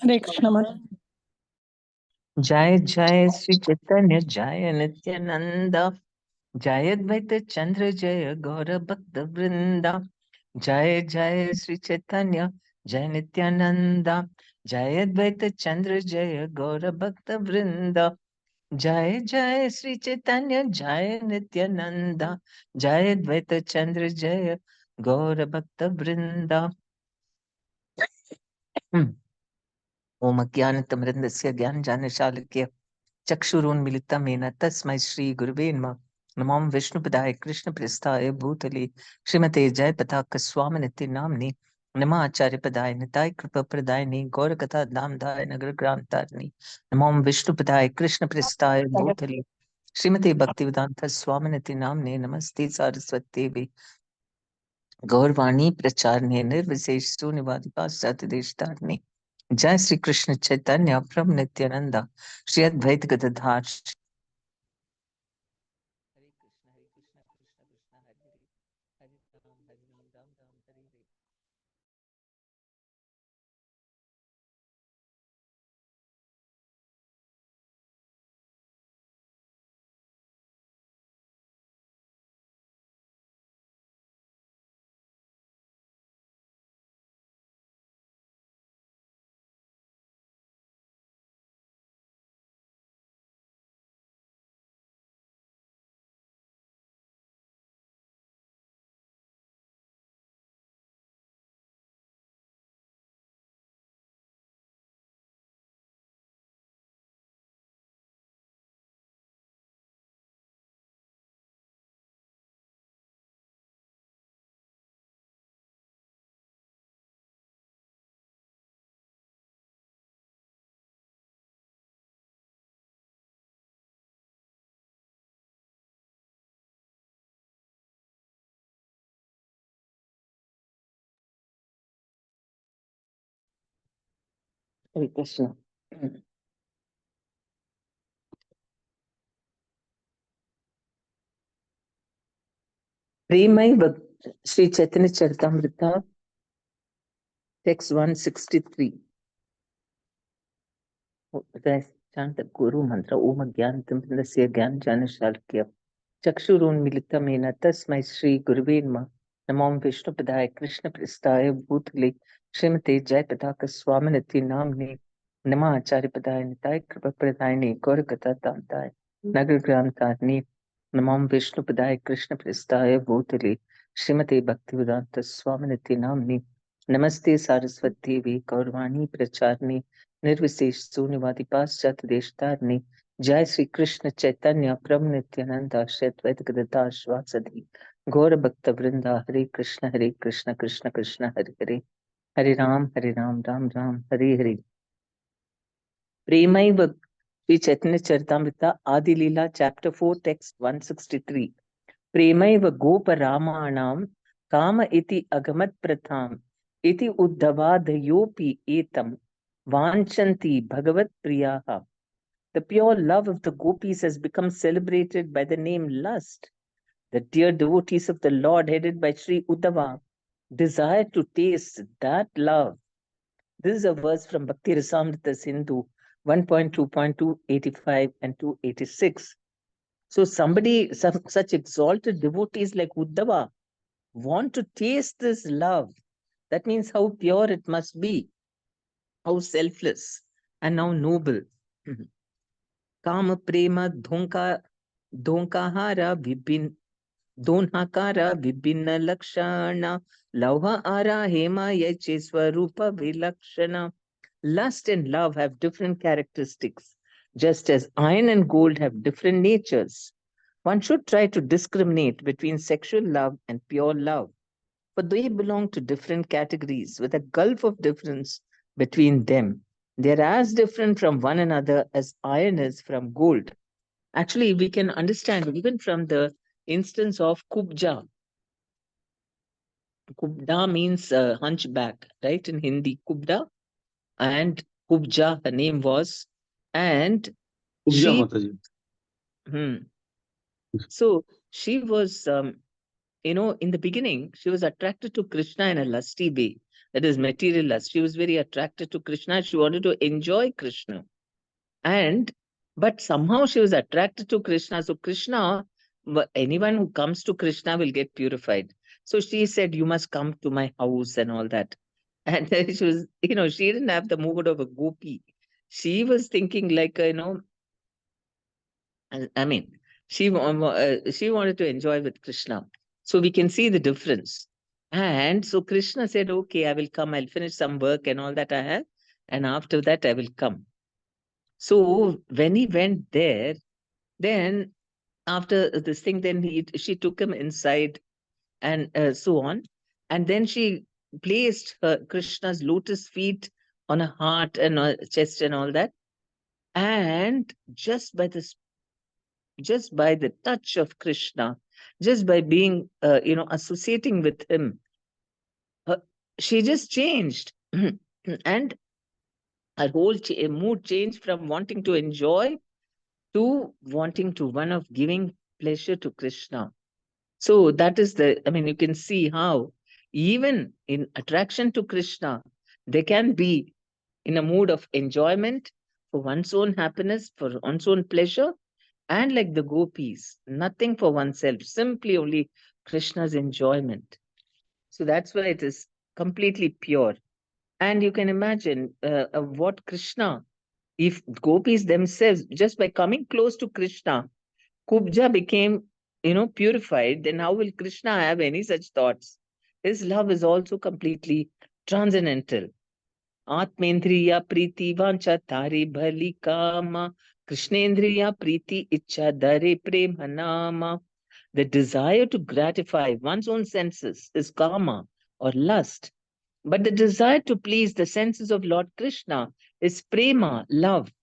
Hare Krishna Mataji. Jai Jai Sri Chaitanya Jai Nityananda Jai Advaita Chandra Jaya Gaura Bhakta Vrinda Jai Jai Sri Chaitanya Jai Nityananda Jai Advaita Chandra Jaya Gaura Bhakta Vrinda Jai Jai Sri Chaitanya Jai Nityananda Jai Advaita Chandra Jaya Gaura Bhakta Vrinda Om Ajnanatimirandasya Gyananjana चक्षुरुन्मिलितं येन तस्मै श्रीगुरुवे नमः नमो विष्णुपदाय कृष्णप्रेष्ठाय भूतले श्रीमते जयपताकस्वामिनिति नाम्नि नमः आचार्यपदाय निताय कृपाप्रदायिनि गौरकथाधामधाय नगरग्रान्तारिणि नमो विष्णुपदाय कृष्णप्रेष्ठाय भूतले श्रीमते भक्तिवेदान्त स्वामिनिति नाम्ने नमस्ते सारस्वती गौरवाणी प्रचारणे निर्विशेष शून्यवादी देशतारिणे जय श्री कृष्ण चैतन्य प्रभु नित्यानंदा श्री अद्वैत गदाधर हरे कृष्ण कृष्ण कृष्ण हरे हरे हरे राम राम हरे हरे हरे कृष्ण प्रेमैव श्री चैतन्य चरितामृता टेक्स्ट 163 शांत गुरु मंत्र ओम ज्ञान तिमिरस्य ज्ञान ज्ञानशालाक्य चक्षुरुन्मिलितं येन तस्मै श्री गुरुवे नमः नमो विष्णुपदाय कृष्णप्रेष्ठाय भूतले श्रीमते जयपताक स्वामिनिति नाम्ने नमः आचार्यपदाय निताय कृपाप्रदायिने गौरकथाधामधाय नगरग्रामतारिणे नमो विष्णुपदाय कृष्णप्रेष्ठाय भूतले श्रीमते भक्तिवेदांत स्वामिनिति नाम्ने नमस्ते सारस्वती देवी गौरवाणी प्रचारिणे निर्विशेष शून्यवादी पाश्चात्य देशतारिणे जय श्री कृष्ण चैतन्य प्रभु नित्यानंद श्री अद्वैत गदाधर श्रीवासदि गौर भक्त वृंदा हरे कृष्ण कृष्ण कृष्ण हरे हरे हरे राम राम राम हरे हरे प्रेमैव श्री चैतन्य चरितामृता आदि लीला चैप्टर 4 टेक्स्ट 163 प्रेमैव गोप रामाणां काम इति अगमत् प्रथाम इति उद्धवादयोपि एतं वाञ्छन्ति भगवत् प्रियाः. The pure love of the gopis has become celebrated by the name lust. The dear devotees of the Lord, headed by Sri Uddhava, desire to taste that love. This is a verse from Bhakti Rasamrita Sindhu 1.2.285 and 286. So such exalted devotees like Uddhava want to taste this love. That means how pure it must be, how selfless and how noble. Kama prema dhonkaara vibhinna lakshana lauha ara hema yache swarupa vilakshana. Lust and love have different characteristics, just as iron and gold have different natures. One should try to discriminate between sexual love and pure love, for they belong to different categories with a gulf of difference between them. They are as different from one another as iron is from gold. Actually, we can understand even from the instance of Kubja. Kubda means hunchback, right? In Hindi, Kubda and Kubja, her name was, and उपजा she, माता जी so she was, in the beginning, she was attracted to Krishna in a lusty way. that is material lust. She was very attracted to Krishna. She wanted to enjoy Krishna. And but somehow she was attracted to Krishna. So Krishna, anyone who comes to Krishna will get purified. So she said, "You must come to my house," and all that. And she was, she didn't have the mood of a gopi. She was thinking like, I mean, she wanted to enjoy with Krishna. So we can see the difference. And so Krishna said, "Okay, I will come. I'll finish some work and all that I have, and after that I will come." So when he went there, then after this thing, then she took him inside and so on. And then she placed Krishna's lotus feet on a heart and a chest and all that. And just by the touch of Krishna, just by being, associating with him, uh, she just changed. And her whole mood changed from wanting to enjoy to wanting to one of giving pleasure to Krishna. So that is you can see how even in attraction to Krishna, they can be in a mood of enjoyment for one's own happiness, for one's own pleasure, and like the gopis, nothing for oneself, simply only Krishna's enjoyment. So that's why it is completely pure. And you can imagine what Krishna, if gopis themselves, just by coming close to Krishna, Kubja became, purified, then how will Krishna have any such thoughts? His love is also completely transcendental. Atmendriya priti vancha tare bhali kama. Krishnendriya priti icha dare prema nama. The desire to gratify one's own senses is kama or lust. But the desire to please the senses of Lord Krishna is prema, love.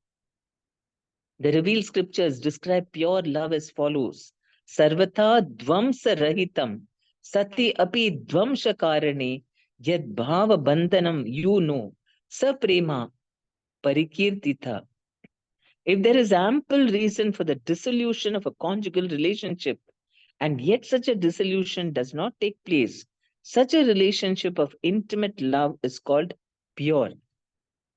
The revealed scriptures describe pure love as follows. Sarvata dvamsa rahitam sati api dvamsha karane yad bhava bandhanam you know sa prema parikirtitha. If there is ample reason for the dissolution of a conjugal relationship, and yet such a dissolution does not take place, such a relationship of intimate love is called pure.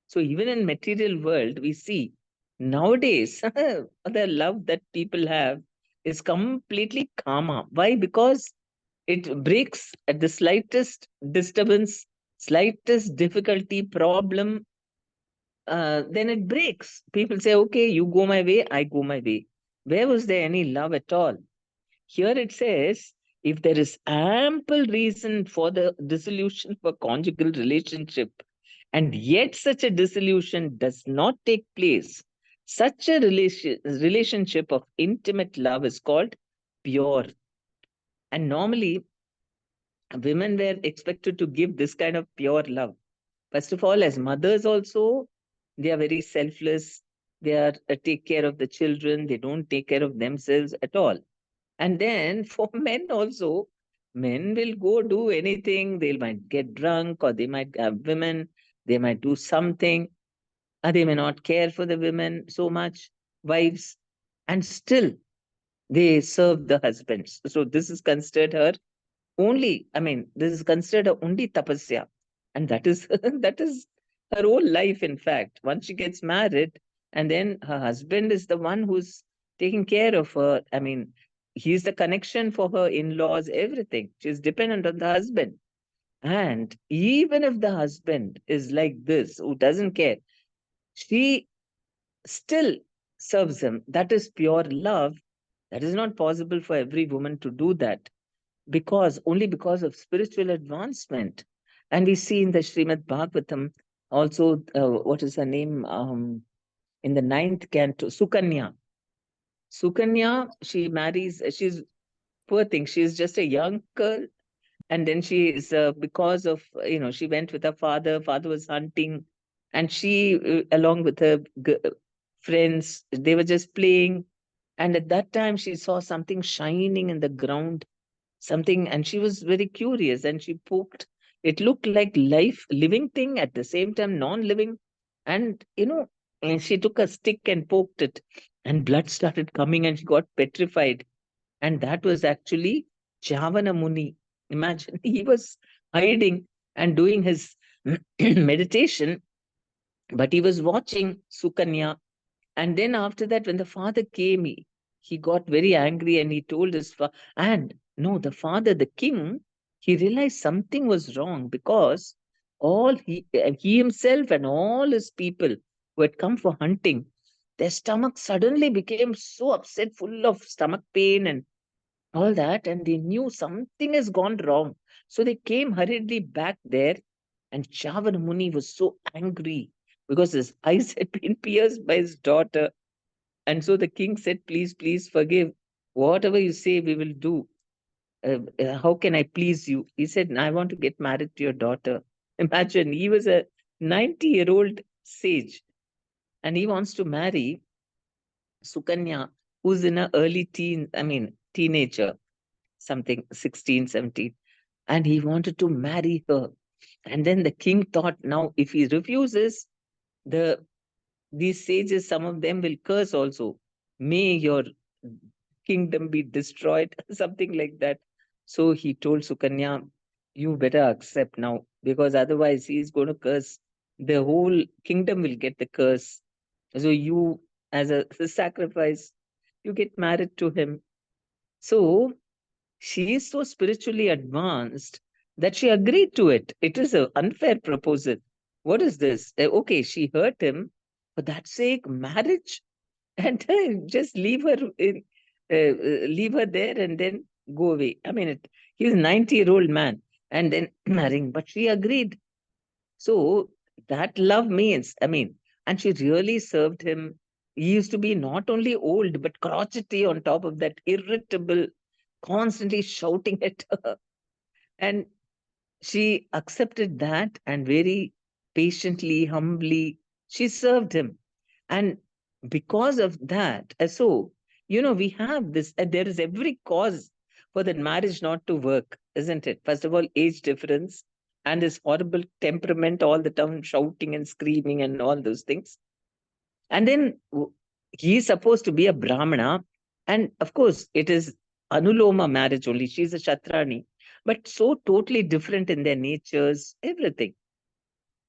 So even in material world, we see nowadays the love that people have is completely karma. Why? Because it breaks at the slightest disturbance, slightest difficulty, problem, then it breaks. People say, "Okay, you go my way, I go my way." Where was there any love at all? Here it says, if there is ample reason for the dissolution of a conjugal relationship, and yet such a dissolution does not take place, such a relationship of intimate love is called pure. And normally, women were expected to give this kind of pure love. First of all, as mothers, also, they are very selfless. They are take care of the children. They don't take care of themselves at all. And then for men also, men will go do anything. They might get drunk or they might have women. They might do something. Or they may not care for the women so much, wives. And still they serve the husbands. So this is considered her only, this is considered her only tapasya. And that is that is her whole life, in fact. Once she gets married, and then her husband is the one who's taking care of her. He's the connection for her in-laws, everything. She's dependent on the husband. And even if the husband is like this, who doesn't care, she still serves him. That is pure love. That is not possible for every woman to do that, only because of spiritual advancement. And we see in the Srimad Bhagavatam also, what is her name? In the ninth canto, Sukanya. Sukanya, she marries, she's poor thing, she's just a young girl. And then she is, because of, she went with her father was hunting. And she, along with her friends, they were just playing. And at that time, she saw something shining in the ground, something, and she was very curious and she poked. It looked like living thing, at the same time non-living. And and she took a stick and poked it, and blood started coming and she got petrified. And that was actually Javana Muni. Imagine, he was hiding and doing his meditation, but he was watching Sukanya. And then after that, when the father came, he got very angry and he told his father, and no, the father, the king, he realized something was wrong because he himself and all his people who had come for hunting, their stomach suddenly became so upset, full of stomach pain and all that, and they knew something has gone wrong. So they came hurriedly back there, and Chavan Muni was so angry because his eyes had been pierced by his daughter. And so the king said, please, please forgive. Whatever you say, we will do. How can I please you? He said, I want to get married to your daughter. Imagine, he was a 90-year-old sage and he wants to marry Sukanya, who's in her early teenager, something 16, 17. And he wanted to marry her. And then the king thought, now if he refuses, the these sages, some of them will curse also. May your kingdom be destroyed, something like that. So he told Sukanya, you better accept now, because otherwise he is going to curse. The whole kingdom will get the curse. So you, as a sacrifice, you get married to him. So she is so spiritually advanced that she agreed to it. It is an unfair proposal. What is this? Okay, she hurt him. For that sake, marriage? And just leave her there and then go away. I mean, he's a 90-year-old man and then marrying, but she agreed. So that love means, and she really served him. He used to be not only old, but crotchety on top of that, irritable, constantly shouting at her. And she accepted that and very patiently, humbly, she served him. And because of that, we have this, there is every cause for that marriage not to work, isn't it? First of all, age difference and this horrible temperament all the time, shouting and screaming and all those things. And then he is supposed to be a Brahmana. And of course, it is Anuloma marriage only. She's a Shatrani, but so totally different in their natures, everything.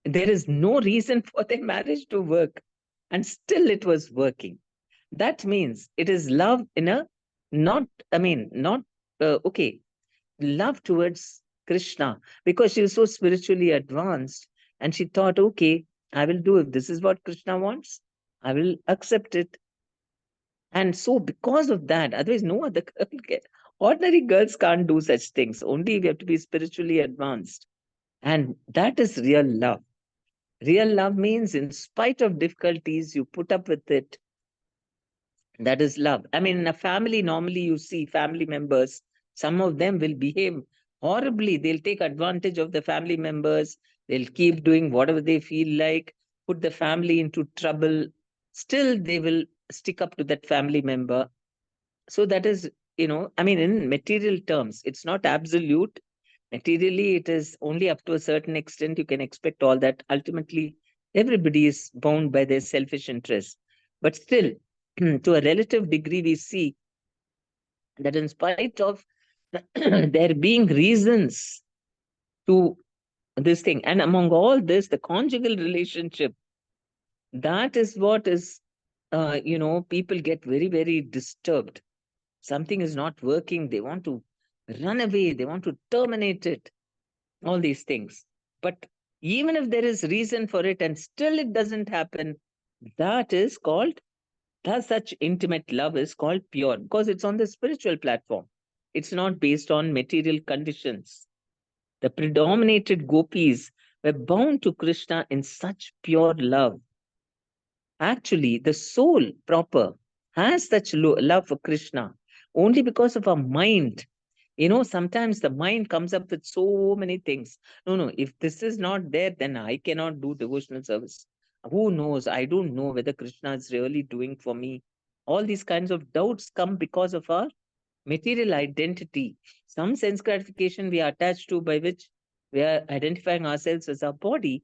There is no reason for their marriage to work. And still it was working. That means it is love in a not, not, okay, love towards Krishna, because she was so spiritually advanced. And she thought, okay, I will do if this is what Krishna wants, I will accept it. And so, because of that, otherwise, no other girl can. Ordinary girls can't do such things. Only we have to be spiritually advanced. And that is real love. Real love means, in spite of difficulties, you put up with it. That is love. In a family, normally you see family members, some of them will behave horribly. They'll take advantage of the family members. They'll keep doing whatever they feel like, put the family into trouble. Still, they will stick up to that family member. So that is, in material terms, it's not absolute. Materially, it is only up to a certain extent you can expect all that. Ultimately, everybody is bound by their selfish interests. But still, to a relative degree, we see that in spite of there being reasons to this thing, and among all this, the conjugal relationship, that is what is, people get very, very disturbed. Something is not working. They want to run away. They want to terminate it. All these things. But even if there is reason for it and still it doesn't happen, that is called, thus such intimate love is called pure, because it's on the spiritual platform. It's not based on material conditions. The predominated gopis were bound to Krishna in such pure love. Actually, the soul proper has such love for Krishna only because of our mind. Sometimes the mind comes up with so many things. No, no, if this is not there, then I cannot do devotional service. Who knows? I don't know whether Krishna is really doing for me. All these kinds of doubts come because of our material identity. Some sense gratification we are attached to, by which we are identifying ourselves as our body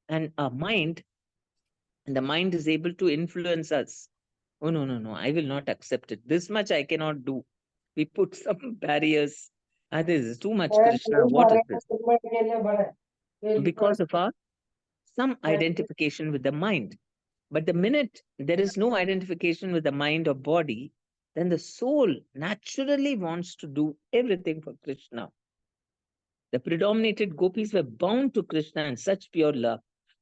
and our mind, and the mind is able to influence us. Oh, no, no, no, I will not accept it. This much I cannot do. We put some barriers. This is too much, Krishna. What is this? Because of our some identification with the mind. But the minute there is no identification with the mind or body, then the soul naturally wants to do everything for Krishna. The predominated gopis were bound to Krishna in such pure love.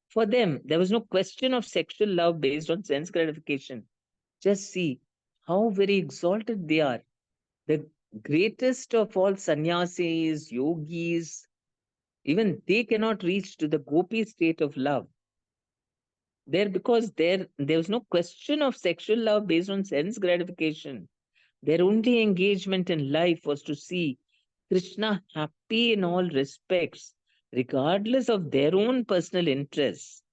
For them, there was no question of sexual love based on sense gratification. Just see how very exalted they are. The greatest of all sannyasis, yogis, even they cannot reach to the gopi state of love. There was no question of sexual love based on sense gratification. Their only engagement in life was to see Krishna happy in all respects, regardless of their own personal interests.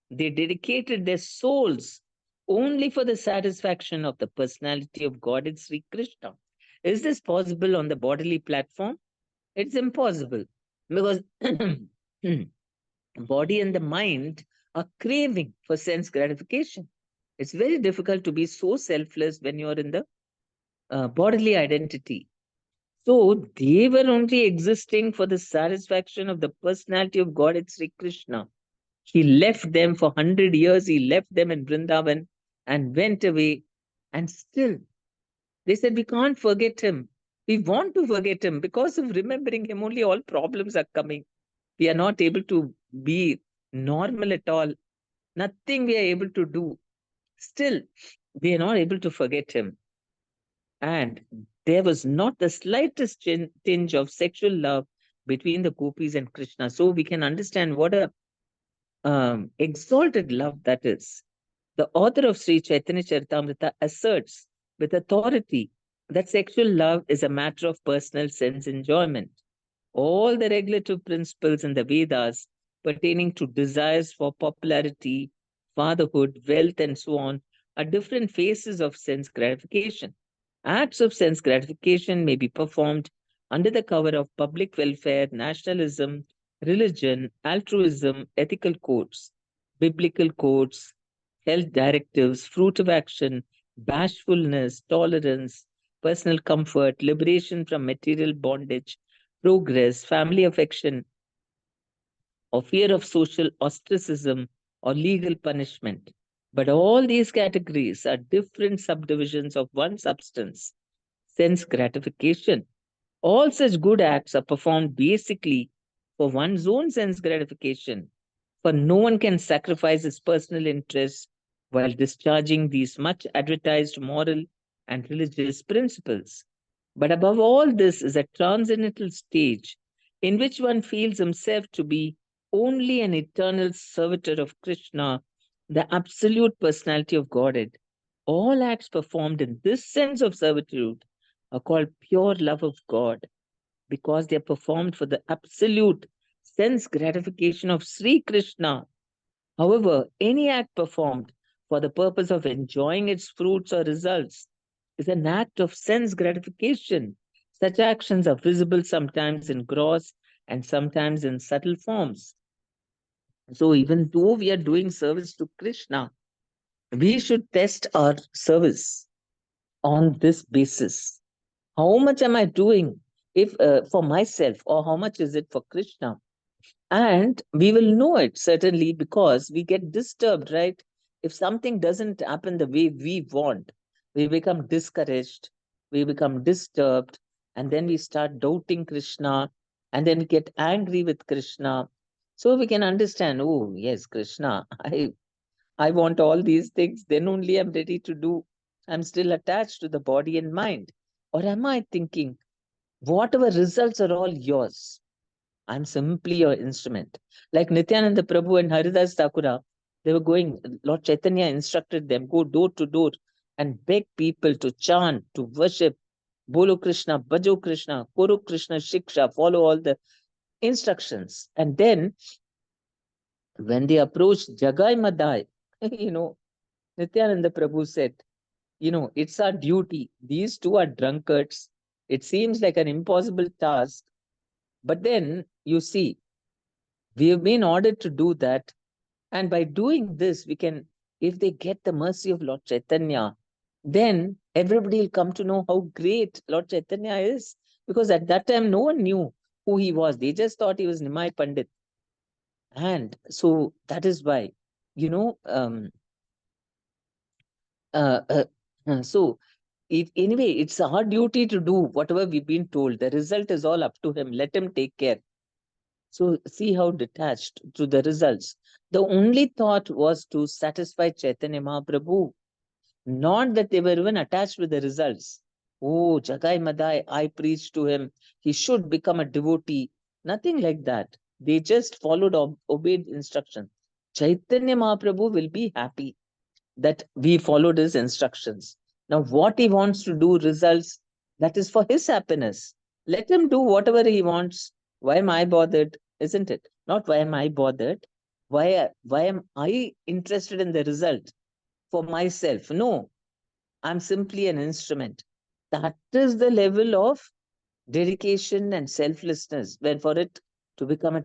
They dedicated their souls only for the satisfaction of the personality of God in Sri Krishna. Is this possible on the bodily platform? It's impossible because body and the mind are craving for sense gratification. It's very difficult to be so selfless when you're in the bodily identity. So they were only existing for the satisfaction of the personality of God at Sri Krishna. He left them for 100 years, he left them in Vrindavan and went away. And still, they said, we can't forget him. We want to forget him. Because of remembering him, only all problems are coming. We are not able to be normal at all. Nothing we are able to do. Still, we are not able to forget him. And there was not the slightest tinge of sexual love between the gopis and Krishna. So we can understand what a exalted love that is. The author of Sri Chaitanya Charitamrita asserts with authority that sexual love is a matter of personal sense enjoyment. All the regulative principles in the Vedas pertaining to desires for popularity, fatherhood, wealth, and so on are different phases of sense gratification. Acts of sense gratification may be performed under the cover of public welfare, nationalism, religion, altruism, ethical codes, biblical codes, health directives, fruit of action, bashfulness, tolerance, personal comfort, liberation from material bondage, progress, family affection, or fear of social ostracism or legal punishment. But all these categories are different subdivisions of one substance, sense gratification. All such good acts are performed basically for one's own sense gratification, for no one can sacrifice his personal interests while discharging these much advertised moral and religious principles. But above all this is a transcendental stage in which one feels himself to be only an eternal servitor of Krishna, the absolute personality of Godhead. All acts performed in this sense of servitude are called pure love of God because they are performed for the absolute sense gratification of Sri Krishna. However, any act performed for the purpose of enjoying its fruits or results is an act of sense gratification. Such actions are visible sometimes in gross and sometimes in subtle forms. So, even though we are doing service to Krishna, we should test our service on this basis. How much am I doing if for myself, or how much is it for Krishna? And we will know it certainly because we get disturbed, right? If something doesn't happen the way we want, we become discouraged, we become disturbed, and then we start doubting Krishna, and then we get angry with Krishna. So we can understand, oh, yes, Krishna, I want all these things, then only I'm ready to do. I'm still attached to the body and mind. Or am I thinking, whatever results are all yours? I'm simply your instrument. Like Nityananda Prabhu and Haridas Thakura, they were going, Lord Chaitanya instructed them, go door to door and beg people to chant, to worship, Bolo Krishna, Bhajo Krishna, Koro Krishna Shiksha, follow all the instructions. And then when they approached Jagai Madai, you know, Nityananda Prabhu said, it's our duty. These two are drunkards. It seems like an impossible task. But then you see, we have been ordered to do that. And by doing this, we can, if they get the mercy of Lord Chaitanya, then everybody will come to know how great Lord Chaitanya is. Because at that time, no one knew who he was. They just thought he was Nimai Pandit. And so that is why, you know, uh, uh, so anyway, it's our duty to do whatever we've been told. The result is all up to him. Let him take care. So see how detached to the results. The only thought was to satisfy Chaitanya Mahaprabhu, not that they were even attached with the results. Oh, Jagai Madai, I preached to him. He should become a devotee. Nothing like that. They just followed, obeyed instruction. Chaitanya Mahaprabhu will be happy that we followed his instructions. Now, what he wants to do, results, that is for his happiness. Let him do whatever he wants. Why am I bothered? Isn't it? Not why am I bothered? Why am I interested in the result for myself? No, I'm simply an instrument. That is the level of dedication and selflessness when for it to become a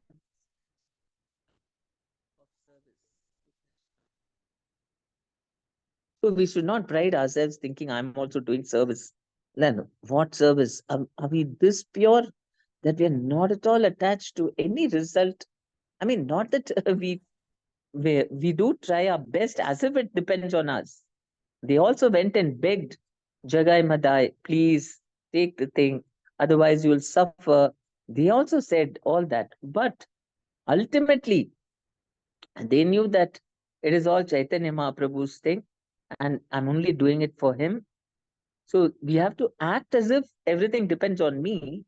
so we should not pride ourselves thinking I'm also doing service. Then what service? Are we this pure that we are not at all attached to any result? I mean, not that we do try our best as if it depends on us. They also went and begged Jagai Madai, please take the thing, otherwise you will suffer. They also said all that, but ultimately they knew that it is all Chaitanya Mahaprabhu's thing, and I'm only doing it for him. So we have to act as if everything depends on me,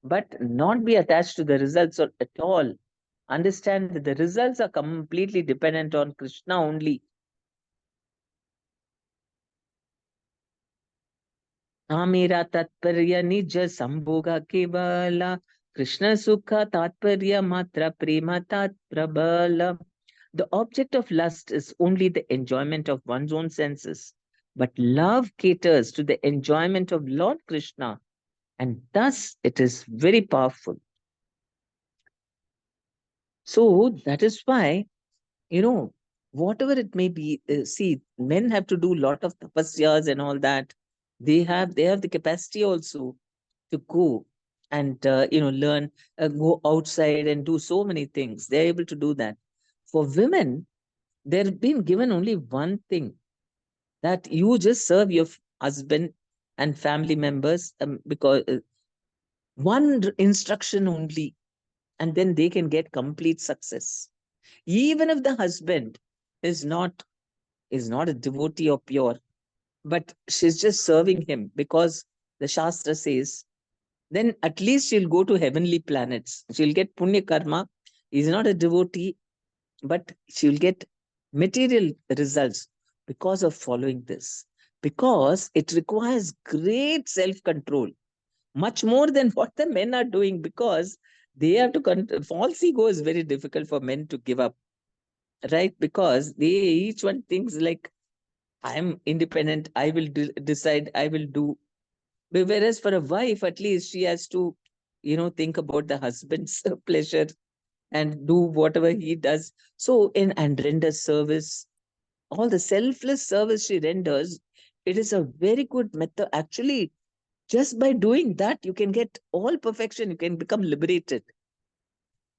but not be attached to the results at all. Understand that the results are completely dependent on Krishna only. मेरा तात्पर्य निज संभोग केवल कृष्ण सुख तात्पर्य मात्र प्रेम प्रबल. The object of lust is only the enjoyment of one's own senses, but love caters to the enjoyment of Lord Krishna, and thus it is very powerful. So that is why, you know, whatever it may be, see, men have to do a lot of tapasyas and all that. They have the capacity also to go and learn, go outside and do so many things. They're able to do that. For women, they're been given only one thing, that you just serve your husband and family members, because one instruction only, and then they can get complete success. Even if the husband is not a devotee or pure, but she's just serving him because the Shastra says, then at least she'll go to heavenly planets. She'll get punya karma. He's not a devotee, but she'll get material results because of following this. Because it requires great self control, much more than what the men are doing, because they have to false ego is very difficult for men to give up, right? Because they each one thinks like, I'm independent, I will decide, I will do. Whereas for a wife, at least she has to, think about the husband's pleasure and do whatever he does. So, and render service, all the selfless service she renders, it is a very good method. Actually, just by doing that, you can get all perfection, you can become liberated.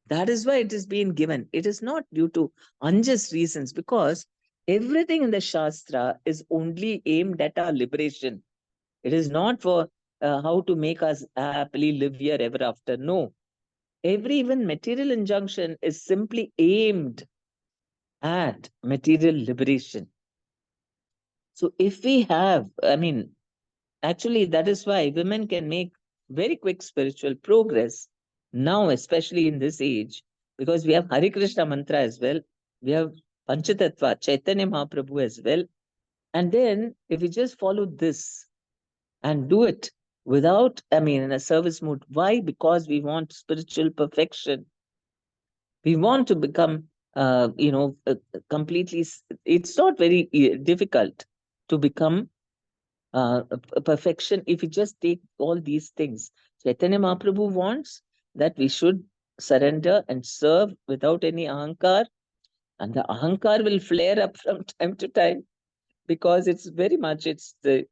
That is why it is being given. It is not due to unjust reasons, because everything in the Shastra is only aimed at our liberation. It is not for how to make us happily live here ever after. No. Every even material injunction is simply aimed at material liberation. So if we have, I mean, actually, that is why women can make very quick spiritual progress now, especially in this age, because we have Hare Krishna mantra as well. We have Panchatattva, Chaitanya Mahaprabhu as well. And then if we just follow this and do it without, I mean, in a service mood. Why? Because we want spiritual perfection. We want to become, completely, it's not very difficult to become a perfection if you just take all these things. Chaitanya Mahaprabhu wants that we should surrender and serve without any ahankar, and the ahankar will flare up from time to time, because it's very much, it's the,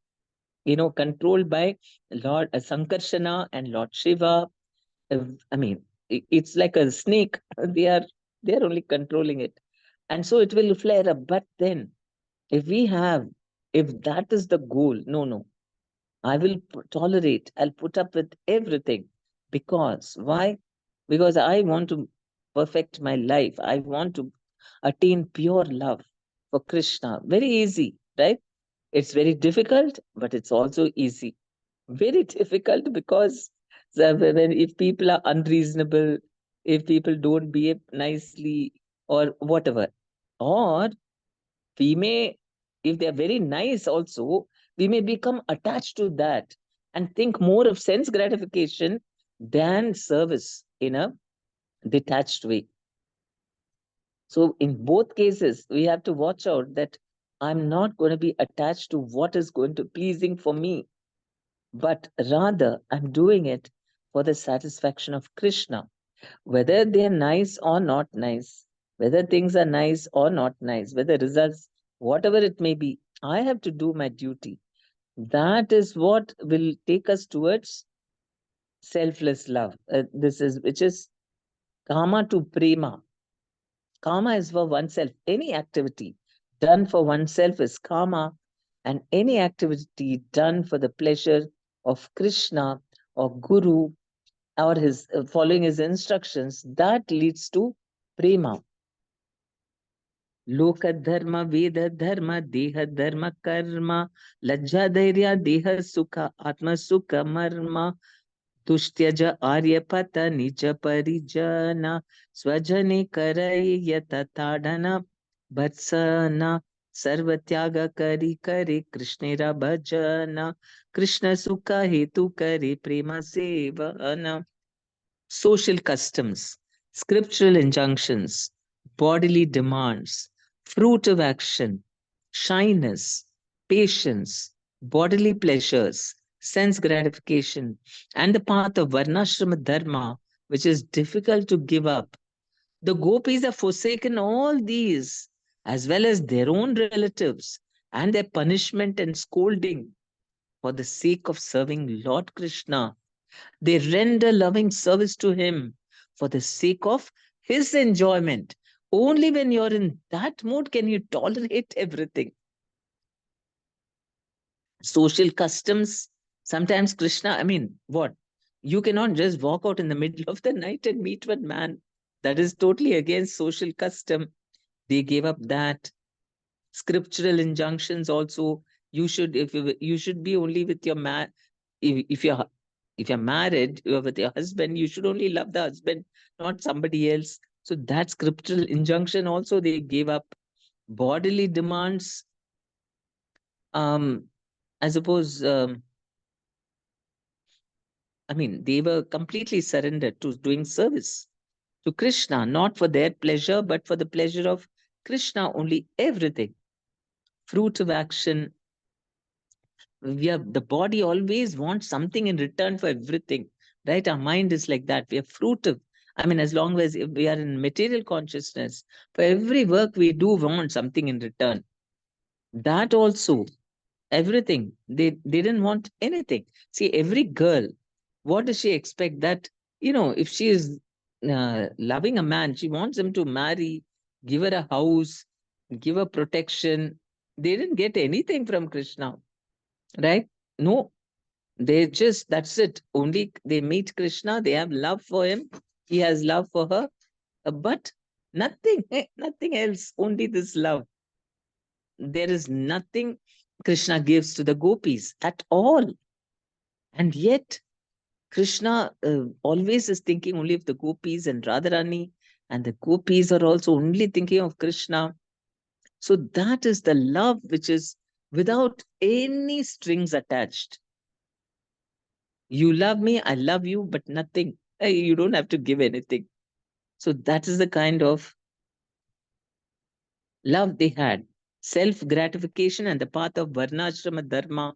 controlled by Lord Sankarshana and Lord Shiva. I mean, it's like a snake. They are. They are only controlling it. And so it will flare up. But then, if we have, if that is the goal, no, I will tolerate, I'll put up with everything. Because why? Because I want to perfect my life. I want to attain pure love for Krishna. Very easy, right? It's very difficult, but it's also easy. Very difficult because when if people are unreasonable, if people don't behave nicely or whatever, or we may, if they are very nice also, we may become attached to that and think more of sense gratification than service in a detached way. So in both cases, we have to watch out that I'm not going to be attached to what is going to pleasing for me, but rather I'm doing it for the satisfaction of Krishna. Whether they're nice or not nice, whether things are nice or not nice, whether results, whatever it may be, I have to do my duty. That is what will take us towards selfless love. This is which is kama to prema. Kama is for oneself. Any activity done for oneself is kama, and any activity done for the pleasure of Krishna or Guru or his following his instructions, that leads to prema. Loka dharma, Veda dharma, Deha dharma, karma, Lajja dhairya, Deha sukha, Atma sukha, marma, Tushtyaja aryapata, Nija parijana, Swajane karai yatatadana, Vatsana, Sarvatyaga kari kare, Krishnera bhajana, Krishna sukha hetu kare, Prema sevana. Social customs, scriptural injunctions, bodily demands, fruit of action, shyness, patience, bodily pleasures, sense gratification, and the path of Varnashrama Dharma, which is difficult to give up. The gopis have forsaken all these, as well as their own relatives, and their punishment and scolding for the sake of serving Lord Krishna. They render loving service to him for the sake of his enjoyment. Only when you're in that mood can you tolerate everything. Social customs, sometimes Krishna, I mean, what? You cannot just walk out in the middle of the night and meet one man. That is totally against social custom. They gave up that. Scriptural injunctions also, you should, if you should be only with your man, if you're if you're married, you're with your husband, you should only love the husband, not somebody else. So that scriptural injunction also they gave up. Bodily demands, um I suppose, I mean, they were completely surrendered to doing service to Krishna, not for their pleasure but for the pleasure of Krishna only. Everything, fruit of action, we are, the body always wants something in return for everything, right? Our mind is like that. We are fruitive. I mean, as long as if we are in material consciousness, for every work we do want something in return. That also, everything, they didn't want anything. See, every girl, what does she expect? That, if she is loving a man, she wants him to marry, give her a house, give her protection. They didn't get anything from Krishna, right? No, they just, that's it. Only they meet Krishna, they have love for him, he has love for her, but nothing, nothing else, only this love. There is nothing Krishna gives to the gopis at all. And yet, Krishna always is thinking only of the gopis and Radharani, and the gopis are also only thinking of Krishna. So that is the love which is without any strings attached. You love me, I love you, but nothing. You don't have to give anything. So that is the kind of love they had. Self gratification and the path of Varnashrama Dharma,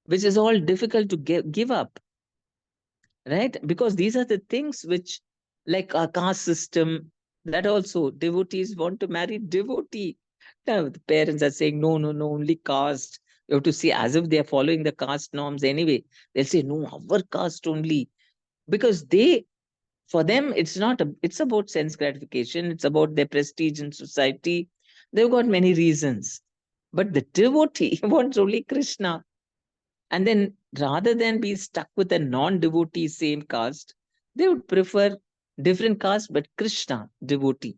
which is all difficult to give up, right? Because these are the things which, like our caste system, that also devotees want to marry devotee. Now, the parents are saying, no, no, no, only caste. You have to see as if they are following the caste norms anyway. They'll say, no, our caste only. Because they For them, it's about sense gratification. It's about their prestige in society. They've got many reasons. But the devotee wants only Krishna. And then rather than be stuck with a non-devotee same caste, they would prefer different caste but Krishna devotee.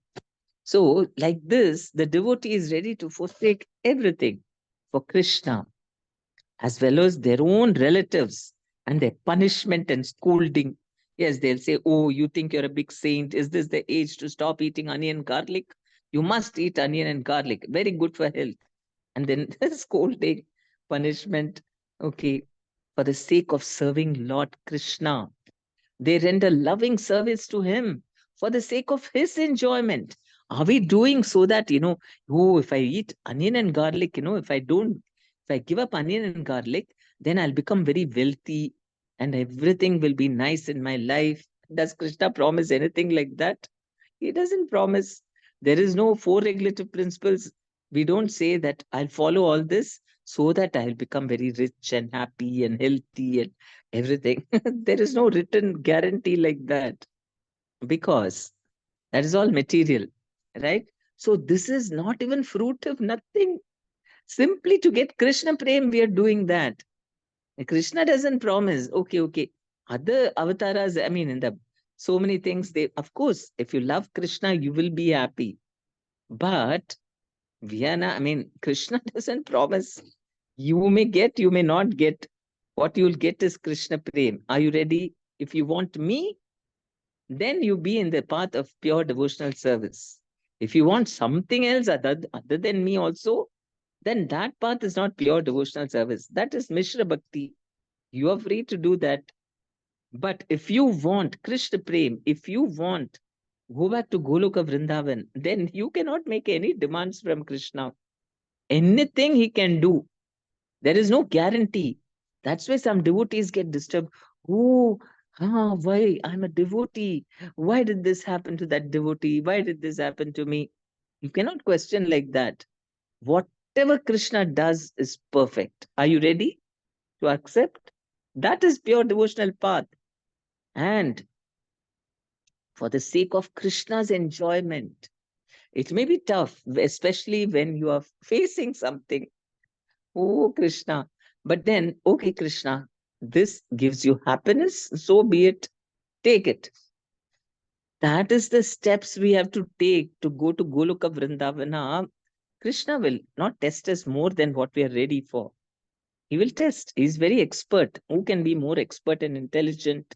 So, like this, the devotee is ready to forsake everything for Krishna, as well as their own relatives and their punishment and scolding. Yes, they'll say, "Oh, you think you're a big saint? Is this the age to stop eating onion and garlic? You must eat onion and garlic. Very good for health." And then scolding, punishment. Okay, for the sake of serving Lord Krishna, they render loving service to him for the sake of his enjoyment. Are we doing so that, oh, if I eat onion and garlic, if I give up onion and garlic, then I'll become very wealthy and everything will be nice in my life? Does Krishna promise anything like that? He doesn't promise. There is no four regulative principles. We don't say that I'll follow all this so that I'll become very rich and happy and healthy and everything. There is no written guarantee like that, because that is all material, right? So this is not even fruit of nothing. Simply to get Krishna Prem, we are doing that. Krishna doesn't promise, okay. Other avatars, I mean, in the so many things, they, of course, if you love Krishna, you will be happy. But Vienna, I mean, Krishna doesn't promise. You may get, you may not get. What you'll get is Krishna Prem. Are you ready? If you want me, then you be in the path of pure devotional service. If you want something else other than me also, then that path is not pure devotional service. That is Mishra Bhakti. You are free to do that. But if you want Krishna Prem, if you want go back to Goloka Vrindavan, then you cannot make any demands from Krishna. Anything he can do, there is no guarantee. That's why some devotees get disturbed. Oh, why? I'm a devotee. Why did this happen to that devotee? Why did this happen to me? You cannot question like that. Whatever Krishna does is perfect. Are you ready to accept? That is pure devotional path. And for the sake of Krishna's enjoyment, it may be tough, especially when you are facing something. Oh, Krishna. But then, okay, Krishna, this gives you happiness, so be it. Take it. That is the steps we have to take to go to Goloka Vrindavana. Krishna will not test us more than what we are ready for. He will test. He's very expert. Who can be more expert and intelligent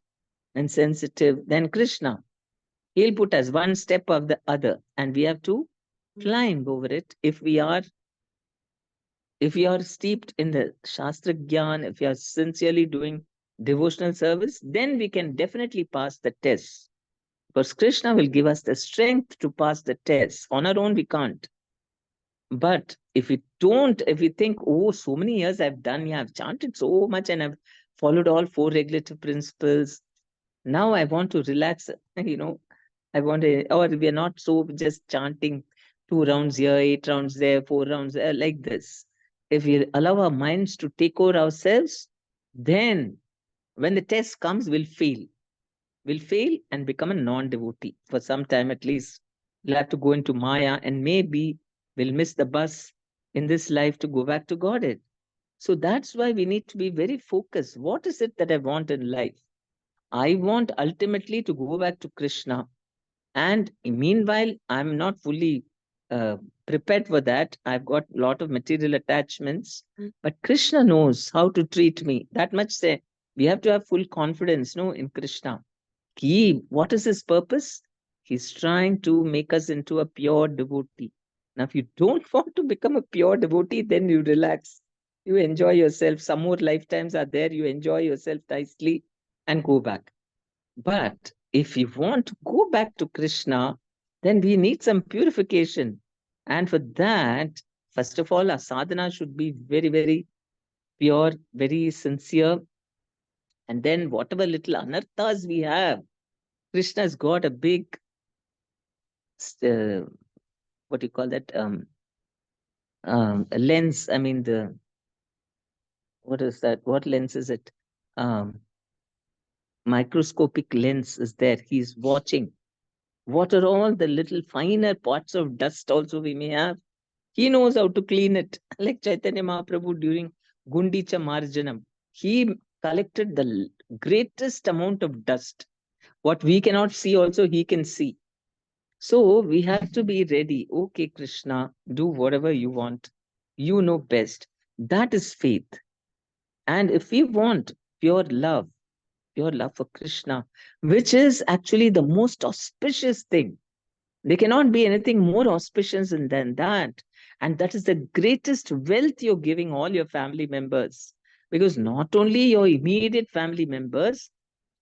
and sensitive than Krishna? He'll put us one step of the other, and we have to climb over it. If we are steeped in the Shastra Gyan, if we are sincerely doing devotional service, then we can definitely pass the test. Because Krishna will give us the strength to pass the test. On our own, we can't. But if we don't, if we think, oh, so many years I've done, yeah, I've chanted so much and I've followed all four regulative principles. Now I want to relax, I want to, or we are not so just chanting 2 rounds here, 8 rounds there, 4 rounds there, like this. If we allow our minds to take over ourselves, then when the test comes, we'll fail. We'll fail and become a non devotee for some time at least. We'll have to go into Maya and maybe we'll miss the bus in this life to go back to Godhead. So that's why we need to be very focused. What is it that I want in life? I want ultimately to go back to Krishna. And meanwhile, I'm not fully uh, prepared for that. I've got a lot of material attachments, but Krishna knows how to treat me. That much say we have to have full confidence, no, in Krishna. What is his purpose? He's trying to make us into a pure devotee. Now, if you don't want to become a pure devotee, then you relax. You enjoy yourself. Some more lifetimes are there. You enjoy yourself nicely and go back. But if you want to go back to Krishna, then we need some purification. And for that, first of all, our sadhana should be very, very pure, very sincere. And then whatever little anarthas we have, Krishna's got a big, uh, what do you call that? Lens. I mean, what is that? What lens is it? Um, microscopic lens is there. He's watching. What are all the little finer parts of dust also we may have? He knows how to clean it. Like Chaitanya Mahaprabhu during Gundicha Marjanam, he collected the greatest amount of dust. What we cannot see also he can see. So we have to be ready. Okay, Krishna, do whatever you want. You know best. That is faith. And if we want pure love for Krishna, which is actually the most auspicious thing, there cannot be anything more auspicious than that. And that is the greatest wealth you're giving all your family members. Because not only your immediate family members,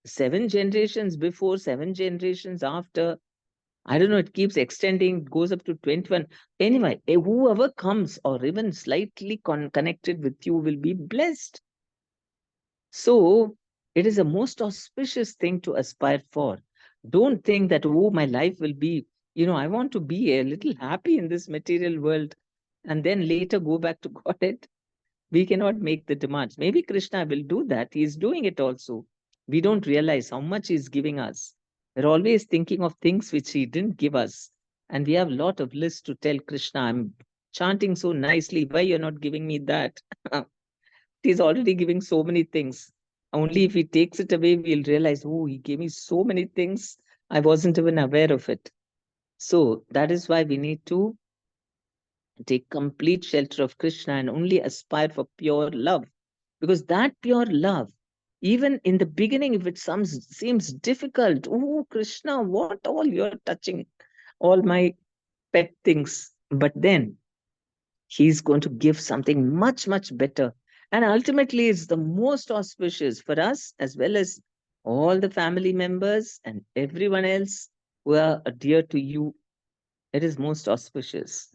7 generations before, 7 generations after, I don't know, it keeps extending, goes up to 21. Anyway, whoever comes or even slightly connected with you will be blessed. So it is a most auspicious thing to aspire for. Don't think that, oh, my life will be, I want to be a little happy in this material world and then later go back to Godhead. We cannot make the demands. Maybe Krishna will do that. He's doing it also. We don't realize how much he's giving us. We're always thinking of things which he didn't give us. And we have a lot of lists to tell Krishna, I'm chanting so nicely. Why you're not giving me that? He's already giving so many things. Only if he takes it away, we'll realize, oh, he gave me so many things. I wasn't even aware of it. So that is why we need to take complete shelter of Krishna and only aspire for pure love. Because that pure love, even in the beginning, if it seems difficult, oh, Krishna, what all you're touching, all my pet things. But then he's going to give something much, much better. And ultimately, it's the most auspicious for us as well as all the family members and everyone else who are dear to you. It is most auspicious.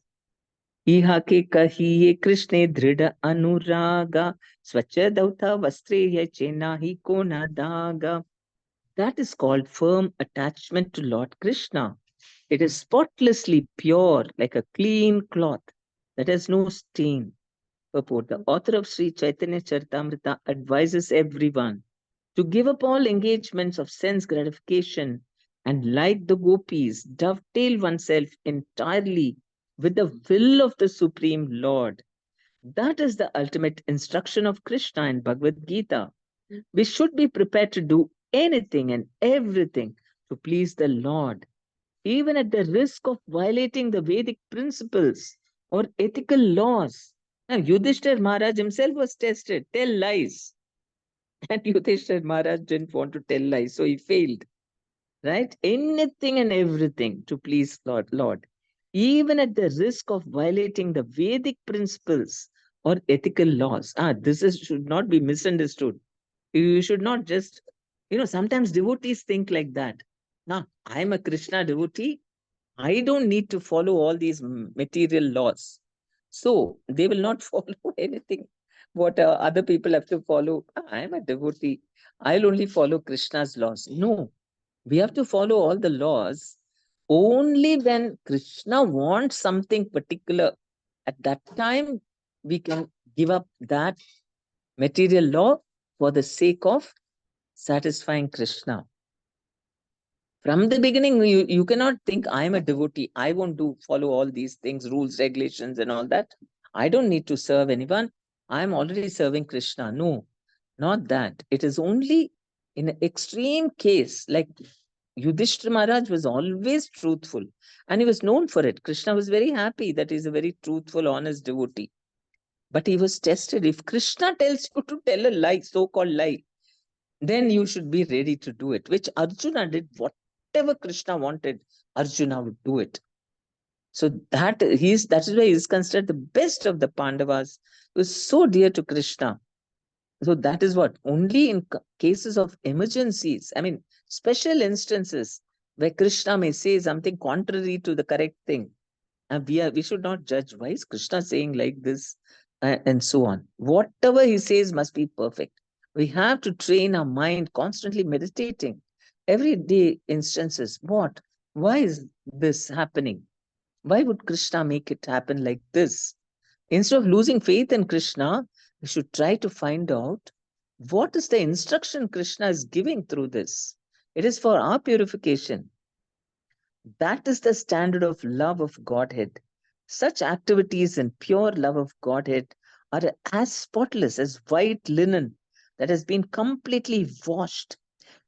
Iha ke kahiye Krishne dhrida anuraga swacha dauta vastreya chenahi kona daga. That is called firm attachment to Lord Krishna. It is spotlessly pure, like a clean cloth that has no stain. Purport. The author of Sri Chaitanya Charitamrita advises everyone to give up all engagements of sense gratification and, like the gopis, dovetail oneself entirely with the will of the Supreme Lord. That is the ultimate instruction of Krishna in Bhagavad Gita. We should be prepared to do anything and everything to please the Lord, even at the risk of violating the Vedic principles or ethical laws. Now, Yudhishthir Maharaj himself was tested, tell lies. And Yudhishthir Maharaj didn't want to tell lies, so he failed. Right? Anything and everything to please Lord, even at the risk of violating the Vedic principles or ethical laws. Should not be misunderstood. You should not just, sometimes devotees think like that. Now, I'm a Krishna devotee. I don't need to follow all these material laws. So they will not follow anything what other people have to follow. I'm a devotee. I'll only follow Krishna's laws. No, we have to follow all the laws only when Krishna wants something particular. At that time, we can give up that material law for the sake of satisfying Krishna. From the beginning, you cannot think I'm a devotee. I won't follow all these things, rules, regulations, and all that. I don't need to serve anyone. I'm already serving Krishna. No, not that. It is only in an extreme case, like Yudhishthira Maharaj was always truthful and he was known for it. Krishna was very happy that he's a very truthful, honest devotee. But he was tested. If Krishna tells you to tell a lie, so-called lie, then you should be ready to do it, which Arjuna did. Whatever Krishna wanted, Arjuna would do it. So that is why he is considered the best of the Pandavas. He was so dear to Krishna. So that is what only in cases of emergencies, I mean, special instances where Krishna may say something contrary to the correct thing. And we should not judge. Why is Krishna saying like this? And so on. Whatever he says must be perfect. We have to train our mind constantly meditating. Every day instances. What? Why is this happening? Why would Krishna make it happen like this? Instead of losing faith in Krishna, we should try to find out What is the instruction Krishna is giving through this? It is for our purification. That is the standard of love of Godhead. Such activities in pure love of Godhead are as spotless as white linen that has been completely washed.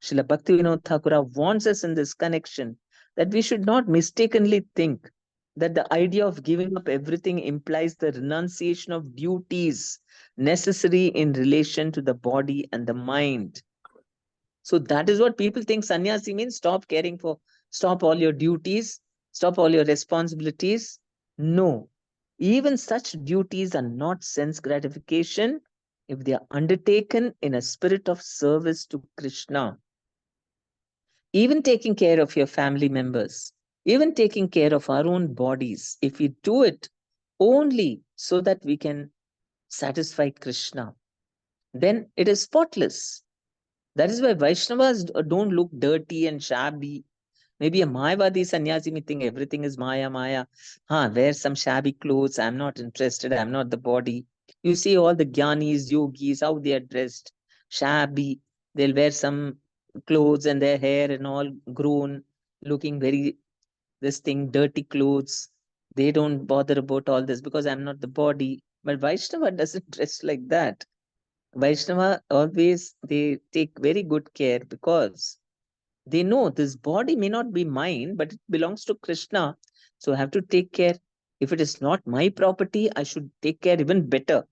Srila Bhaktivinoda Thakura warns us in this connection that we should not mistakenly think that the idea of giving up everything implies the renunciation of duties necessary in relation to the body and the mind. So that is what people think sannyasi means: stop all your duties, stop all your responsibilities. No, even such duties are not sense gratification if they are undertaken in a spirit of service to Krishna. Even taking care of your family members, even taking care of our own bodies, if we do it only so that we can satisfy Krishna, then it is spotless. That is why Vaishnavas don't look dirty and shabby. Maybe a Mayavadi sannyasi may think everything is Maya, Maya. Wear some shabby clothes. I'm not interested. I'm not the body. You see all the jnanis, yogis, how they are dressed. Shabby. They'll wear some clothes and their hair and all grown, looking very, this thing, dirty clothes. They don't bother about all this because I'm not the body. But Vaishnava doesn't dress like that. Vaishnava always, they take very good care because they know this body may not be mine, but it belongs to Krishna. So I have to take care. If it is not my property, I should take care even better.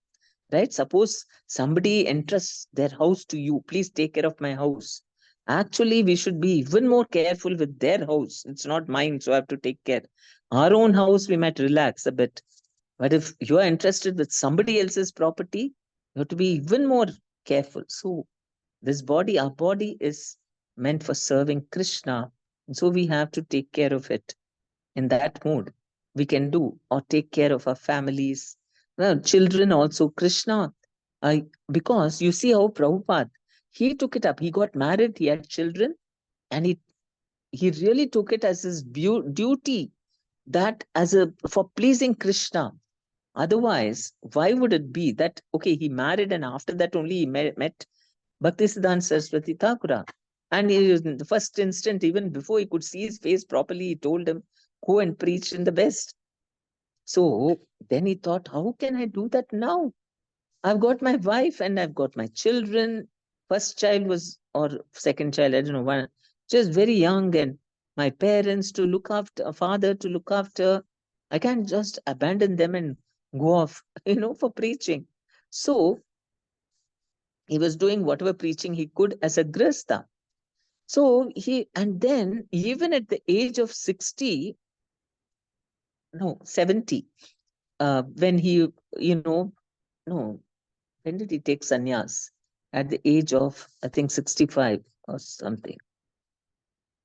Right? Suppose somebody entrusts their house to you, please take care of my house. Actually, we should be even more careful with their house. It's not mine, so I have to take care. Our own house, we might relax a bit. But if you are interested with somebody else's property, you have to be even more careful. So this body, our body is meant for serving Krishna. And so we have to take care of it in that mood. We can do or take care of our families. Well, children also, Krishna. Because you see how Prabhupada, he took it up. He got married, he had children, and he really took it as his duty that as a for pleasing Krishna. Otherwise, why would it be that, okay, he married and after that only he met Bhaktisiddhanta Saraswati Thakura. And he, in the first instant, even before he could see his face properly, he told him, go and preach in the West. So then he thought, how can I do that now? I've got my wife and I've got my children. First child was, or second child, I don't know, one, just very young, and my parents to look after, a father to look after. I can't just abandon them and go off, for preaching. So he was doing whatever preaching he could as a grasta. So and then even at the age of 60, no, 70, when he, no, when did he take sannyas? At the age of, I think, 65 or something.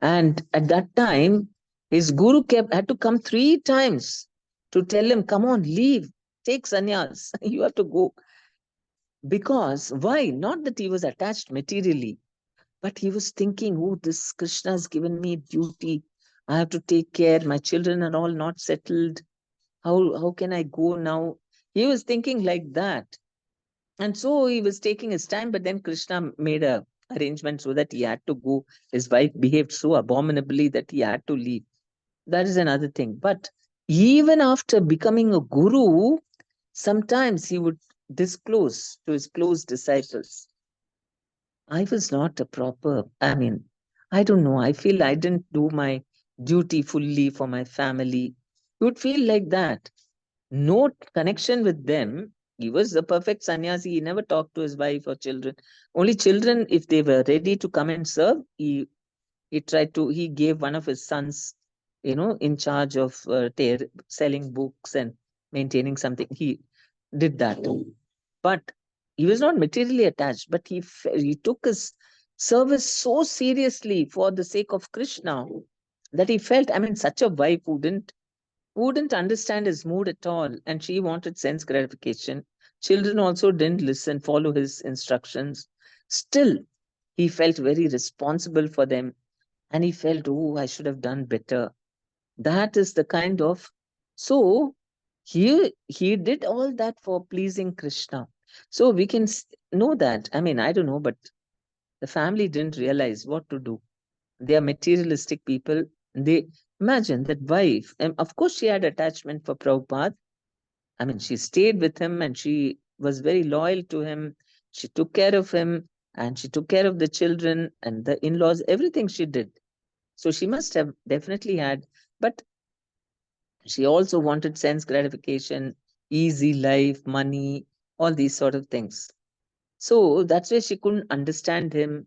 And at that time, his guru had to come 3 times to tell him, come on, leave, take sannyas, you have to go. Because why? Not that he was attached materially, but he was thinking, oh, this Krishna has given me duty. I have to take care. My children are all not settled. How can I go now? He was thinking like that. And so he was taking his time, but then Krishna made a arrangement so that he had to go. His wife behaved so abominably that he had to leave. That is another thing. But even after becoming a guru, sometimes he would disclose to his close disciples, I was not a proper, I don't know. I feel I didn't do my duty fully for my family. You would feel like that. No connection with them. He was a perfect sannyasi. He never talked to his wife or children. Only children, if they were ready to come and serve, he gave one of his sons, in charge of selling books and maintaining something. He did that. But he was not materially attached, but he took his service so seriously for the sake of Krishna that he felt, such a wife wouldn't understand his mood at all, and she wanted sense gratification. Children also didn't follow his instructions. Still, he felt very responsible for them, and he felt, oh, I should have done better. That is the so he did all that for pleasing Krishna. So we can know that. I mean, I don't know, but the family didn't realize what to do. They are materialistic people. They imagine that wife, and of course, she had attachment for Prabhupada. I mean, she stayed with him and she was very loyal to him. She took care of him and she took care of the children and the in laws, everything she did. So she must have definitely had, but she also wanted sense gratification, easy life, money, all these sort of things. So that's why she couldn't understand him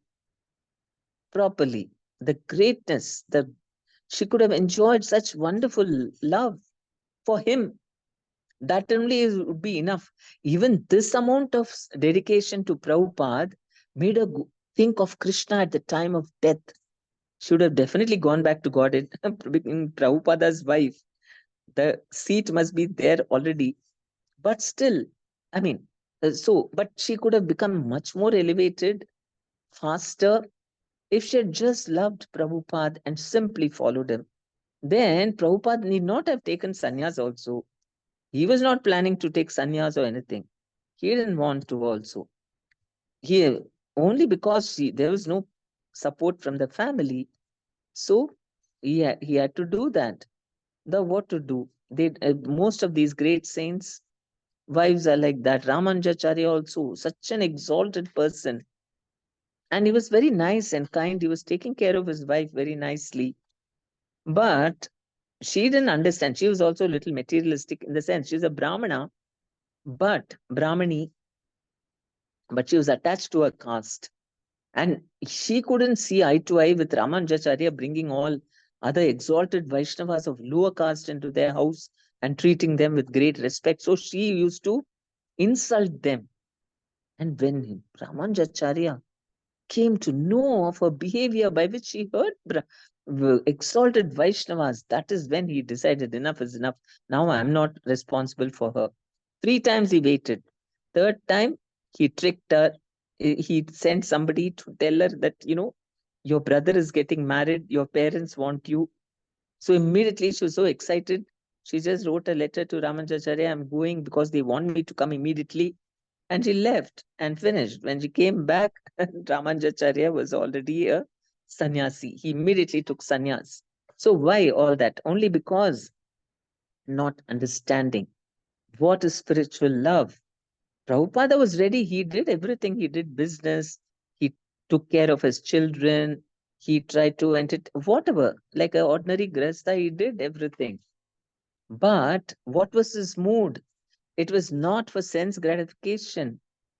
properly. The greatness, the she could have enjoyed such wonderful love for him. That only would be enough. Even this amount of dedication to Prabhupada made her think of Krishna at the time of death. She would have definitely gone back to God in Prabhupada's wife. The seat must be there already. But still, I mean, but she could have become much more elevated, faster, if she had just loved Prabhupada and simply followed him. Then Prabhupada need not have taken sannyas also. He was not planning to take sannyas or anything. He didn't want to also. He only because there was no support from the family. So he had to do that. The what to do? Most of these great saints, wives are like that. Ramanujacharya also, such an exalted person. And he was very nice and kind. He was taking care of his wife very nicely. But she didn't understand. She was also a little materialistic in the sense she's a Brahmana, but Brahmani, but she was attached to a caste. And she couldn't see eye to eye with Ramanujacharya bringing all other exalted Vaishnavas of lower caste into their house and treating them with great respect. So she used to insult them. And when Ramanujacharya came to know of her behavior by which she hurt exalted Vaishnavas, that is when he decided enough is enough. Now I'm not responsible for her. 3 times he waited. Third time, he tricked her. He sent somebody to tell her that, your brother is getting married, your parents want you. So immediately she was so excited. She just wrote a letter to Ramanujacharya, I'm going because they want me to come immediately. And she left and finished. When she came back, Ramanujacharya was already a sannyasi. He immediately took sannyas. So why all that? Only because not understanding what is spiritual love. Prabhupada was ready. He did everything. He did business. He took care of his children. He tried to whatever, like an ordinary grasta, he did everything. But what was his mood? It was not for sense gratification.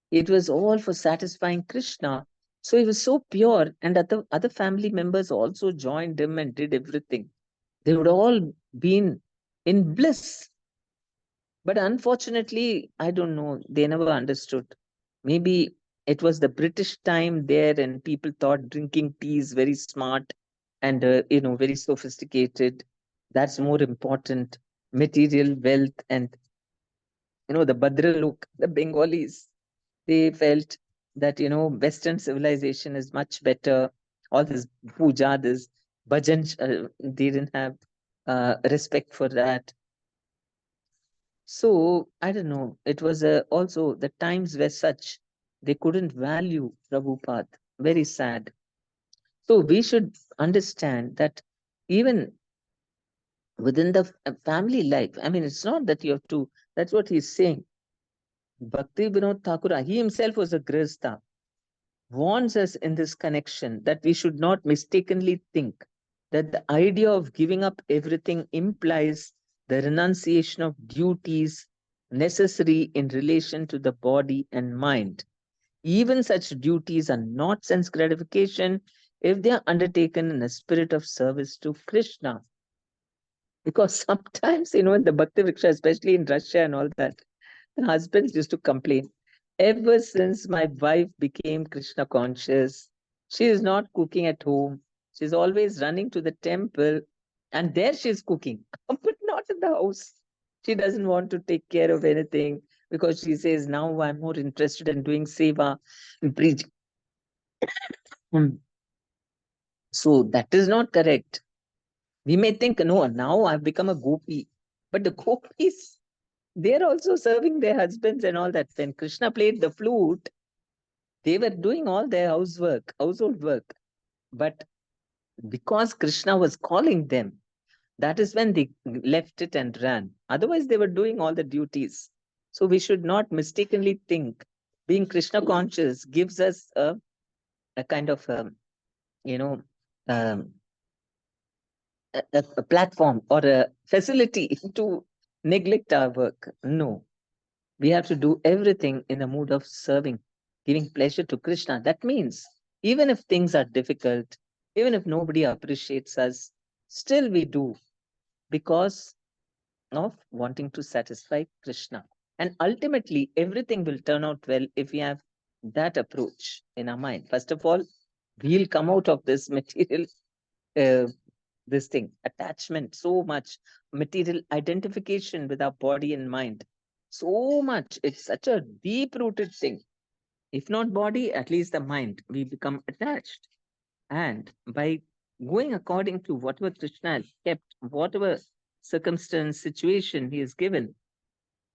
It was all for satisfying Krishna. So he was so pure, and other family members also joined him and did everything. They would all been in bliss. But unfortunately, I don't know, they never understood. Maybe it was the British time there, and people thought drinking tea is very smart and, very sophisticated. That's more important. Material wealth and, the Badra look, the Bengalis, they felt that, Western civilization is much better. All this puja, this bhajan, they didn't have respect for that. So I don't know. It was also the times were such they couldn't value Prabhupada. Very sad. So we should understand that even within the family life, I mean, it's not that you have to. That's what he's saying. Bhakti Vinod Thakura, he himself was a Grihastha, warns us in this connection that we should not mistakenly think that the idea of giving up everything implies the renunciation of duties necessary in relation to the body and mind. Even such duties are not sense gratification if they are undertaken in a spirit of service to Krishna. Because sometimes, in the Bhakti Vriksha, especially in Russia and all that, the husbands used to complain. Ever since my wife became Krishna conscious, she is not cooking at home. She's always running to the temple, and there she's cooking, but not in the house. She doesn't want to take care of anything because she says, now I'm more interested in doing seva and preaching. Hmm. So that is not correct. We may think, no, now I've become a gopi, but the gopis They're also serving their husbands and all that. When Krishna played the flute, they were doing all their household work. But because Krishna was calling them, that is when they left it and ran. Otherwise, they were doing all the duties. So we should not mistakenly think being Krishna conscious gives us a kind of, you know, um, a platform or a facility to neglect our work. No, we have to do everything in the mood of serving, giving pleasure to Krishna. That means even if things are difficult, even if nobody appreciates us, still we do because of wanting to satisfy Krishna. And ultimately, everything will turn out well if we have that approach in our mind. First of all, we'll come out of this material, uh, this thing, attachment, so much material identification with our body and mind. So much. It's such a deep rooted thing. If not body, at least the mind, we become attached. And by going according to whatever Krishna has kept, whatever circumstance, situation he has given,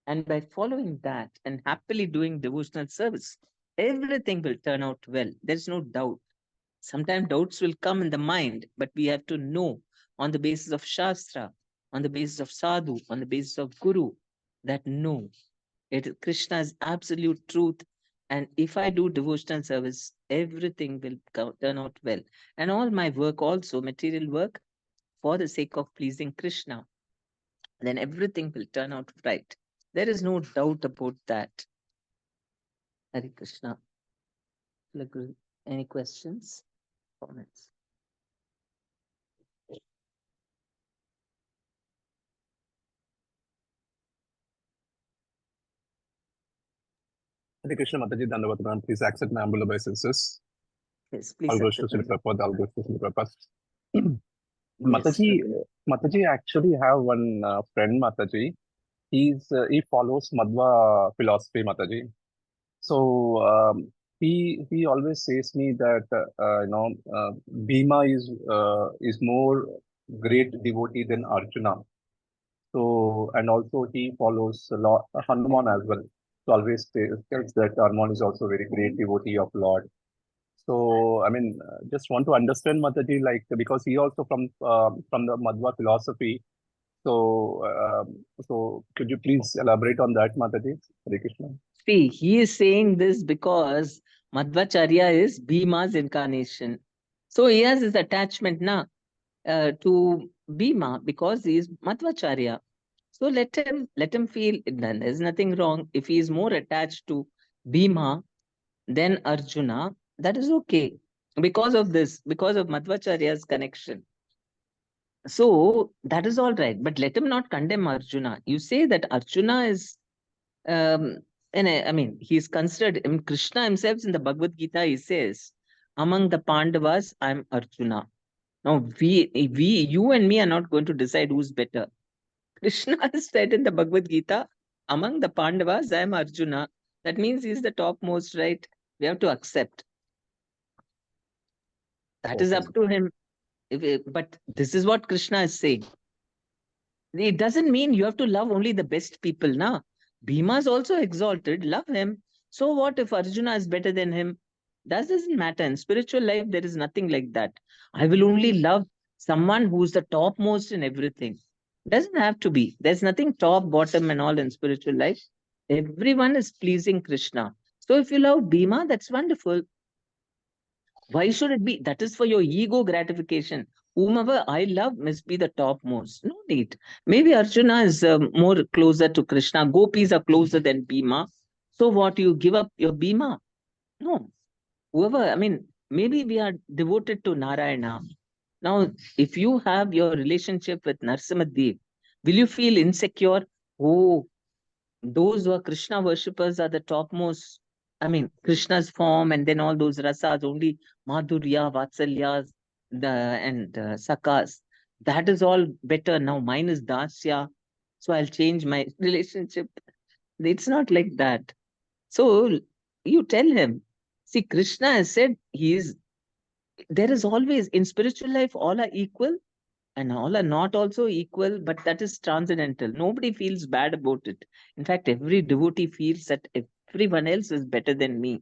and by following that and happily doing devotional service, everything will turn out well. There's no doubt. Sometimes doubts will come in the mind, but we have to know on the basis of Shastra, on the basis of Sadhu, on the basis of Guru, that no, Krishna is absolute truth. And if I do devotional service, everything will turn out well. And all my work also, material work, for the sake of pleasing Krishna, then everything will turn out right. There is no doubt about that. Hare Krishna. Any questions, comments? Hare Krishna Mataji Dandavataram, please accept my humble obeisances. Yes, please. All goes to Srila Prabhupada, all goes to Srila Prabhupada. Yes, Mataji actually have one friend, Mataji. He follows Madhva philosophy, Mataji. So he always says me that Bhima is more great devotee than Arjuna. So and also he follows a lot Hanuman as well. So always tells that Hanuman is also very great devotee of Lord. So I mean, just want to understand Mataji, like because he also from the Madhva philosophy. So so could you please elaborate on that, Mataji? Hare Krishna. see, he is saying this because Madhvacharya is Bhima's incarnation. So he has his attachment now to Bhima because he is Madhvacharya. So let him feel then there's nothing wrong. If he is more attached to Bhima than Arjuna, that is okay. Because of this, because of Madhvacharya's connection. So that is all right. But let him not condemn Arjuna. You say that Arjuna is and I mean, he's considered, I mean, Krishna himself in the Bhagavad Gita, he says, among the Pandavas, I'm Arjuna. Now, you and me are not going to decide who's better. Krishna has said in the Bhagavad Gita, among the Pandavas, I am Arjuna. That means he's the topmost, right? We have to accept. That is up to him. But this is what Krishna is saying. It doesn't mean you have to love only the best people, na. Bhima is also exalted, love him. So what if Arjuna is better than him? That doesn't matter. In spiritual life, there is nothing like that. I will only love someone who's the topmost in everything. Doesn't have to be. There's nothing top, bottom, and all in spiritual life. Everyone is pleasing Krishna. So if you love Bhima, that's wonderful. Why should it be? That is for your ego gratification. Whomever I love must be the topmost. No need. Maybe Arjuna is more closer to Krishna. Gopis are closer than Bhima. So what? You give up your Bhima? No. Whoever, I mean, maybe we are devoted to Narayana. Now, if you have your relationship with Narsimadev, will you feel insecure? Oh, those who are Krishna worshippers are the topmost. I mean, Krishna's form and then all those rasas, only Madhurya, Vatsalyas, and Sakas. That is all better. Now mine is Dasya. So I'll change my relationship. It's not like that. So you tell him, see, Krishna has said there is always, in spiritual life, all are equal. and all are not also equal, but that is transcendental. Nobody feels bad about it. In fact, every devotee feels that everyone else is better than me,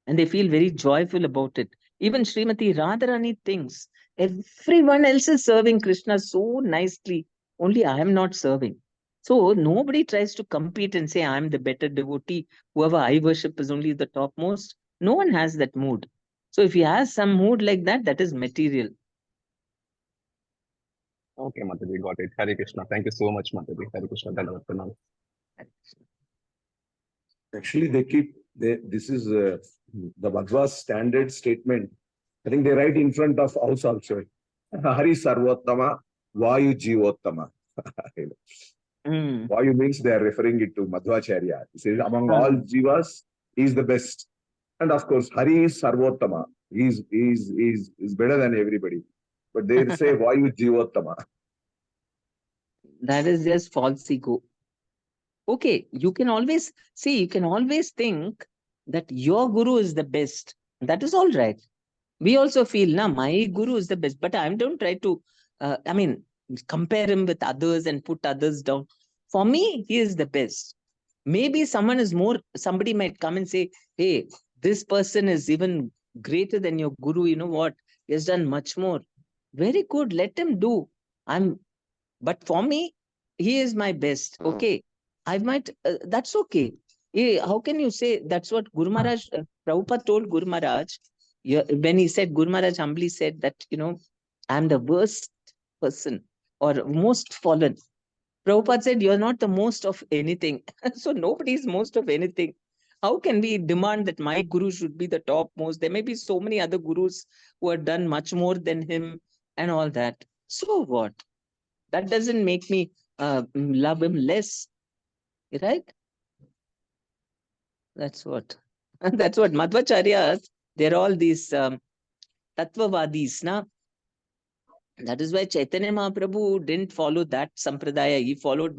and they feel very joyful about it. Even Srimati Radharani thinks everyone else is serving Krishna so nicely, only I am not serving. So nobody tries to compete and say I am the better devotee. Whoever I worship is only the topmost. No one has that mood. So if he has some mood like that, that is material. Okay, Mataji, got it. Hare Krishna. Thank you so much, Mataji. Hare Krishna. Dhanavad. Actually, this is the Madhva's standard statement. I think they write in front of house also. Hari Sarvottama, Vayu Jivottama. Mm. Vayu means they are referring it to Madhvacharya. He says, among all Ah, jivas, he is the best. And of course, Hari is Sarvottama. He is better than everybody. But they say Vayu Jivottama. that is just false ego. Okay, you can always see, you can always think that your guru is the best. That is all right. We also feel, now my guru is the best, but I don't try to, I mean, compare him with others and put others down. For me, he is the best. Maybe someone is more, somebody might come and say, hey, this person is even greater than your guru. You know what? He has done much more. Very good. Let him do. I'm But for me, he is my best. Okay. I might, that's okay. How can you say that's what Guru Maharaj, Prabhupada told Guru Maharaj, yeah, when he said, Guru Maharaj humbly said that, I'm the worst person or most fallen. Prabhupada said, you're not the most of anything. So nobody is most of anything. How can we demand that my guru should be the topmost? There may be so many other gurus who have done much more than him and all that. So what? That doesn't make me love him less, right? That's what. That's what Madhvacharyas, they're all these Tattvavadis. Na? That is why Chaitanya Mahaprabhu didn't follow that Sampradaya. He followed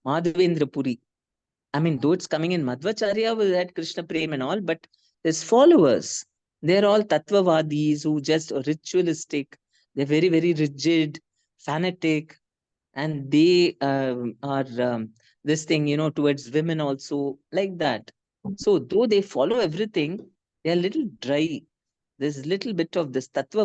Madhavendra Puri. I mean, though it's coming in Madhvacharya who had Krishna Prem and all, but his followers, they're all Tattvavadis who just are ritualistic. They're very, very rigid, fanatic, and they are this thing, towards women also, like that. So though they follow everything, they are a little dry. There's a little bit of this tattva